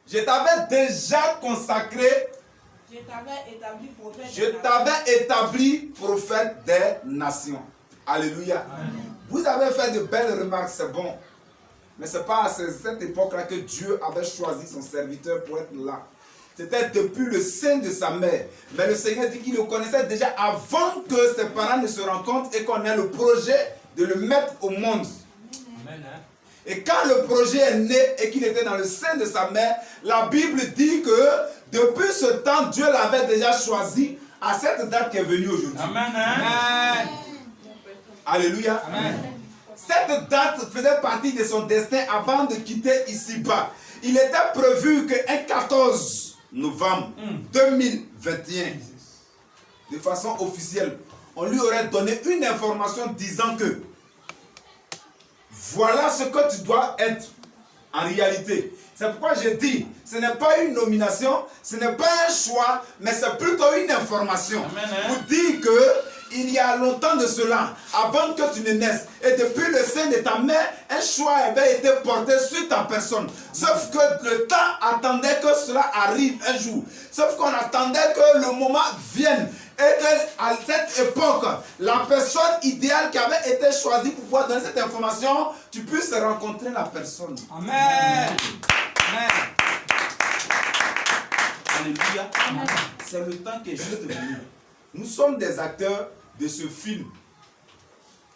Je t'avais déjà consacré. Je t'avais établi prophète. Je t'avais établi prophète des nations. Alléluia. Amen. Vous avez fait de belles remarques, c'est bon. Mais ce n'est pas à cette époque-là que Dieu avait choisi son serviteur pour être là. C'était depuis le sein de sa mère. Mais le Seigneur dit qu'il le connaissait déjà avant que ses parents ne se rencontrent et qu'on ait le projet de le mettre au monde. Amen. Et quand le projet est né et qu'il était dans le sein de sa mère, la Bible dit que depuis ce temps, Dieu l'avait déjà choisi à cette date qui est venue aujourd'hui. Amen. Amen. Alléluia. Amen. Cette date faisait partie de son destin avant de quitter ici-bas. Il était prévu qu'un 14 novembre 2021, de façon officielle, on lui aurait donné une information disant que voilà ce que tu dois être en réalité. C'est pourquoi je dis, ce n'est pas une nomination, ce n'est pas un choix, mais c'est plutôt une information. Amen. Pour dire que il y a longtemps de cela, avant que tu ne naisses, et depuis le sein de ta mère, un choix avait été porté sur ta personne. Sauf que le temps attendait que cela arrive un jour. Sauf qu'on attendait que le moment vienne. Et qu'à cette époque, la personne idéale qui avait été choisie pour pouvoir donner cette information, tu puisses rencontrer la personne. Amen. Amen. Alléluia. C'est le temps qui est juste venu. Nous sommes des acteurs de ce film.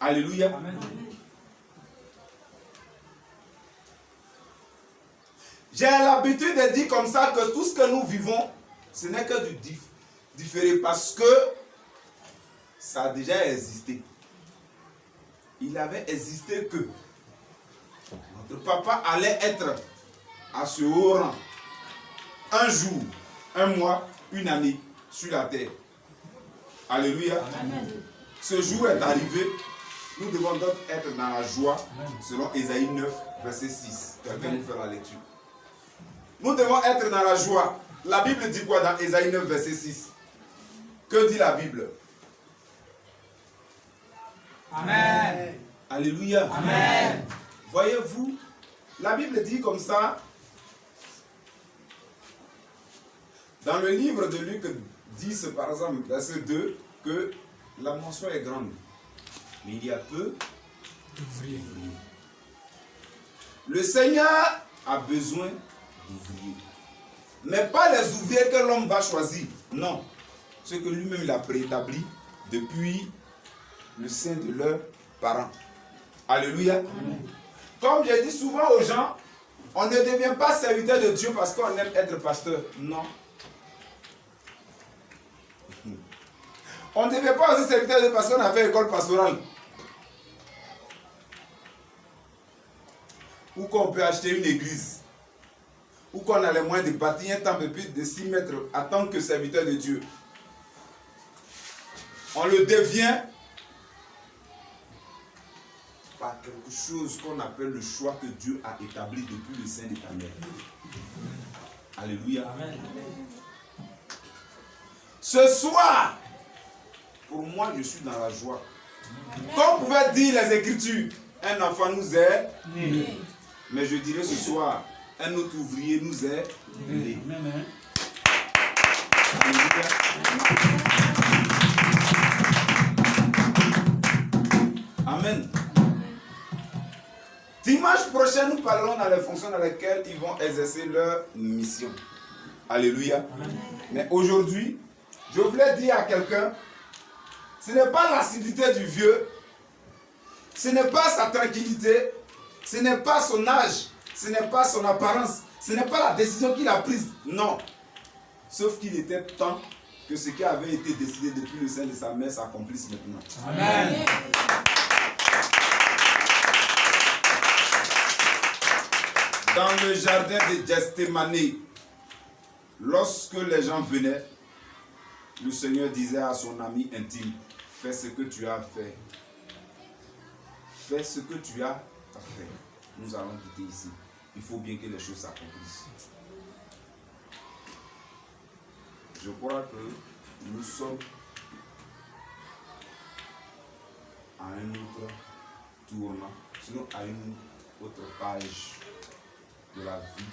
Alléluia. Amen. J'ai l'habitude de dire comme ça que tout ce que nous vivons, ce n'est que du différé parce que ça a déjà existé. Il avait existé que notre papa allait être à ce haut rang un jour, un mois, une année sur la terre. Alléluia. Amen. Ce jour est arrivé. Nous devons donc être dans la joie, selon Ésaïe 9, verset 6. Quelqu'un nous fait la lecture. Nous devons être dans la joie. La Bible dit quoi dans Ésaïe 9, verset 6? Que dit la Bible? Amen. Alléluia. Amen. Voyez-vous, la Bible dit comme ça, dans le livre de Luc 10, par exemple, verset 2, que la mention est grande, mais il y a peu d'ouvriers. Le Seigneur a besoin d'ouvriers. Mais pas les ouvriers que l'homme va choisir. Non. Ce que lui-même il a préétabli depuis le sein de leurs parents. Alléluia. Amen. Comme je dis souvent aux gens, on ne devient pas serviteur de Dieu parce qu'on aime être pasteur. Non. On ne devient pas aussi serviteur de Dieu parce qu'on a fait école pastorale. Ou qu'on peut acheter une église. Ou qu'on a les moyens de bâtir un temple de 6 mètres en tant que serviteur de Dieu. On le devient par quelque chose qu'on appelle le choix que Dieu a établi depuis le sein de ta mère. Alléluia. Amen. Ce soir, pour moi, je suis dans la joie. Comme pouvaient dire les Écritures, un enfant nous est né. Mais je dirais ce soir, un autre ouvrier nous est né. Amen. Alléluia. Amen. Dimanche prochain, nous parlerons dans les fonctions dans lesquelles ils vont exercer leur mission. Alléluia. Amen. Mais aujourd'hui, je voulais dire à quelqu'un, ce n'est pas l'assiduité du vieux, ce n'est pas sa tranquillité, ce n'est pas son âge, ce n'est pas son apparence, ce n'est pas la décision qu'il a prise. Non. Sauf qu'il était temps que ce qui avait été décidé depuis le sein de sa mère s'accomplisse maintenant. Amen. Dans le jardin de Gethsémane, lorsque les gens venaient, le Seigneur disait à son ami intime, fais ce que tu as fait. Fais ce que tu as fait. Nous allons quitter ici. Il faut bien que les choses s'accomplissent. Je crois que nous sommes à un autre tournant, sinon à une autre page de la vie,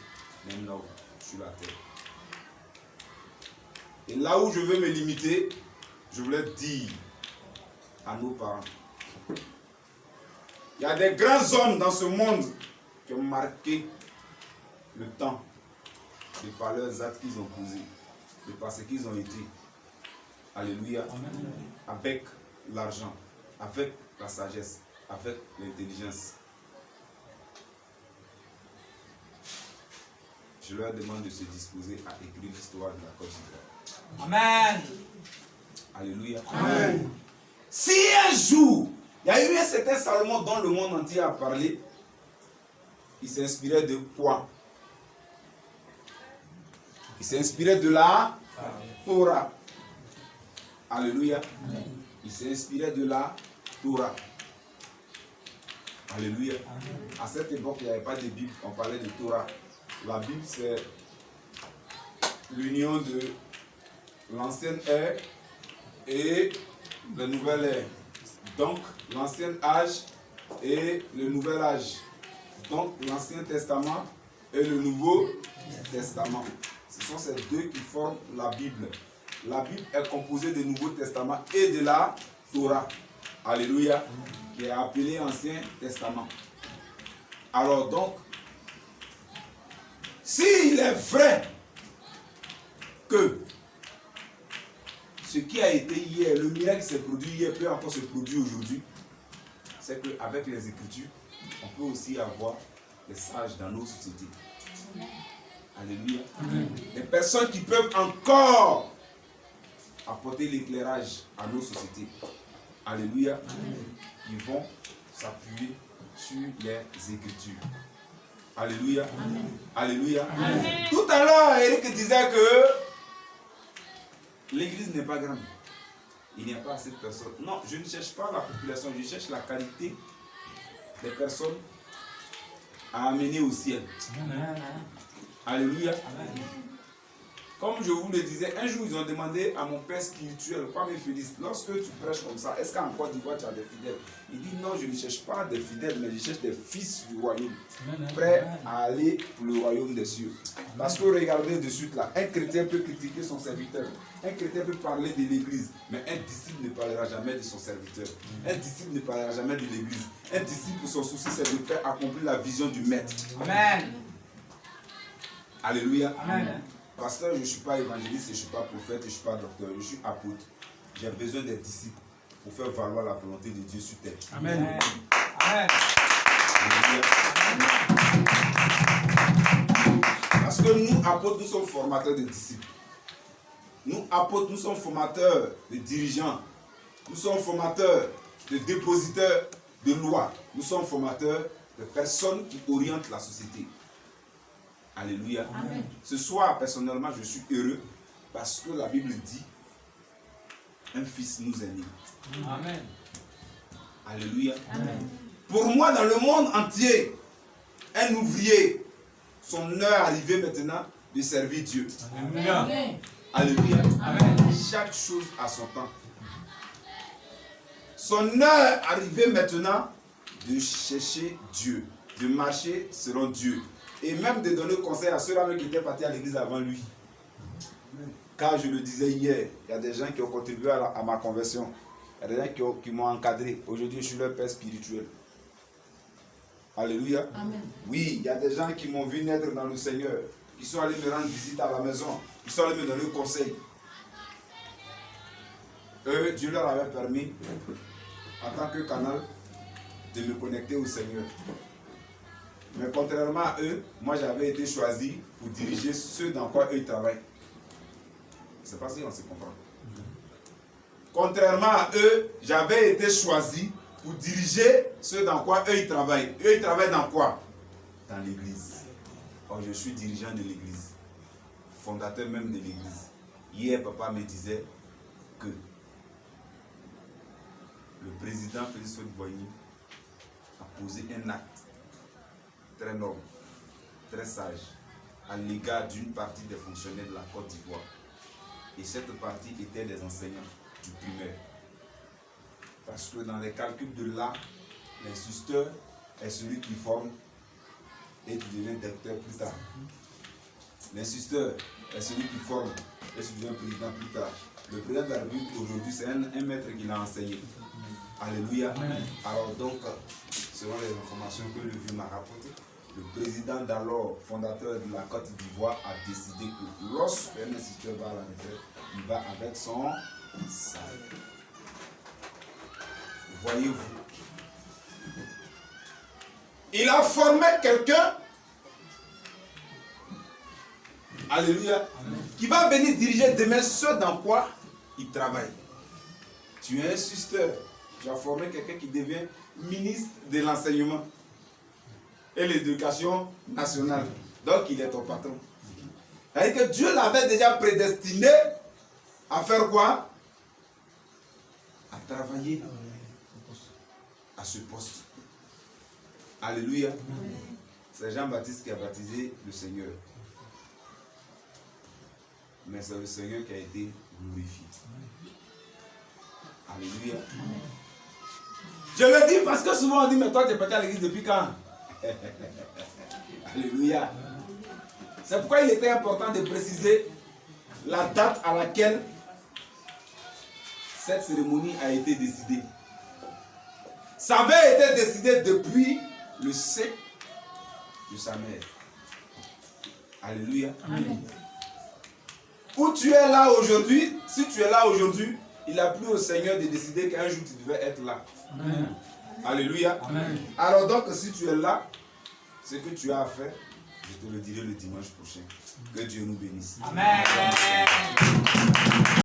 même là où sur la terre. Et là où je veux me limiter, je voulais dire à nos parents, il y a des grands hommes dans ce monde qui ont marqué le temps de par leurs actes qu'ils ont posés, de par ce qu'ils ont été. Alléluia. Amen. Avec l'argent, avec la sagesse, avec l'intelligence. Je leur demande de se disposer à écrire l'histoire de la Côte d'Ivoire. Amen. Alléluia. Amen. Si un jour, il y a eu un certain Salomon dont le monde entier a parlé, il s'inspirait de quoi? Il s'inspirait de la Torah. Alléluia. Il s'inspirait de la Torah. Alléluia. À cette époque, il n'y avait pas de Bible, on parlait de Torah. La Bible, c'est l'union de l'ancienne ère et le nouvel ère. Donc, l'ancien âge et le nouvel âge. Donc, l'Ancien Testament et le Nouveau Testament. Ce sont ces deux qui forment la Bible. La Bible est composée du Nouveau Testament et de la Torah. Alléluia. Qui est appelée Ancien Testament. Alors donc, s'il est vrai que ce qui a été hier, le miracle qui s'est produit hier peut encore se produire aujourd'hui, c'est qu'avec les Écritures, on peut aussi avoir des sages dans nos sociétés. Alléluia. Des personnes qui peuvent encore apporter l'éclairage à nos sociétés. Alléluia. Ils vont s'appuyer sur les Écritures. Alléluia. Amen. Alléluia. Amen. Tout à l'heure, Eric disait que l'église n'est pas grande. Il n'y a pas assez de personnes. Non, je ne cherche pas la population, je cherche la qualité des personnes à amener au ciel. Amen. Alléluia. Amen. Comme je vous le disais, un jour ils ont demandé à mon père spirituel, Kwame Félix, lorsque tu prêches comme ça, est-ce qu'en Côte d'Ivoire tu as des fidèles? Il dit non, je ne cherche pas des fidèles, mais je cherche des fils du royaume, prêts à aller pour le royaume des cieux. Parce que regardez de suite là, un chrétien peut critiquer son serviteur, un chrétien peut parler de l'église, mais un disciple ne parlera jamais de son serviteur. Un disciple ne parlera jamais de l'église. Un disciple, son souci, c'est de faire accomplir la vision du maître. Amen. Alléluia. Amen. Pasteur, je ne suis pas évangéliste, je ne suis pas prophète, je ne suis pas docteur, je suis apôtre. J'ai besoin des disciples pour faire valoir la volonté de Dieu sur terre. Amen. Amen. Parce que nous, apôtres, nous sommes formateurs de disciples. Nous, apôtres, nous sommes formateurs de dirigeants. Nous sommes formateurs de dépositeurs de lois. Nous sommes formateurs de personnes qui orientent la société. Alléluia. Amen. Ce soir, personnellement, je suis heureux parce que la Bible dit un fils nous est né. Amen. Alléluia. Amen. Pour moi, dans le monde entier, un ouvrier, son heure arrivée maintenant de servir Dieu. Alléluia. Alléluia. Amen. Chaque chose a son temps. Son heure arrivée maintenant de chercher Dieu, de marcher selon Dieu. Et même de donner conseil à ceux-là qui étaient partis à l'église avant lui. Car je le disais hier, il y a des gens qui ont contribué à ma conversion. Il y a des gens qui m'ont encadré. Aujourd'hui, je suis leur père spirituel. Alléluia. Amen. Oui, il y a des gens qui m'ont vu naître dans le Seigneur, qui sont allés me rendre visite à la maison, qui sont allés me donner conseil. Eux, Dieu leur avait permis, en tant que canal, de me connecter au Seigneur. Mais contrairement à eux, moi j'avais été choisi pour diriger ceux dans quoi eux ils travaillent. Je ne sais pas si on se comprend. Contrairement à eux, j'avais été choisi pour diriger ceux dans quoi eux ils travaillent. Eux ils travaillent dans quoi? Dans l'église. Or je suis dirigeant de l'église, fondateur même de l'église. Hier papa me disait que le président Félix Houphouët-Boigny a posé un acte très noble, très sage, à l'égard d'une partie des fonctionnaires de la Côte d'Ivoire. Et cette partie était des enseignants du primaire. Parce que dans les calculs de l'art, l'instructeur est celui qui forme et qui devient docteur plus tard. L'insisteur est celui qui forme et se devient président plus tard. Le président de la République aujourd'hui, c'est un maître qui l'a enseigné. Alléluia. Alors donc, selon les informations que le vieux m'a rapportées, le président d'alors, fondateur de la Côte d'Ivoire, a décidé que lorsqu'un instituteur va à la retraite, il va avec son salaire. Voyez-vous, il a formé quelqu'un, alléluia, qui va venir diriger demain ce dans quoi il travaille. Tu es un susteur, tu as formé quelqu'un qui devient ministre de l'enseignement et l'éducation nationale. Donc il est ton patron. C'est-à-dire que Dieu l'avait déjà prédestiné à faire quoi? À travailler à ce poste. Alléluia. C'est Jean-Baptiste qui a baptisé le Seigneur. Mais c'est le Seigneur qui a été glorifié. Alléluia. Je le dis parce que souvent on dit, mais toi tu es parti à l'église depuis quand? Alléluia. C'est pourquoi il était important de préciser la date à laquelle cette cérémonie a été décidée. Ça avait été décidé depuis le sein de sa mère. Alléluia. Amen. Où tu es là aujourd'hui, si tu es là aujourd'hui, il a plu au Seigneur de décider qu'un jour tu devais être là. Amen. Alléluia. Amen. Alors donc, si tu es là, ce que tu as à faire, je te le dirai le dimanche prochain. Que Dieu nous bénisse. Amen.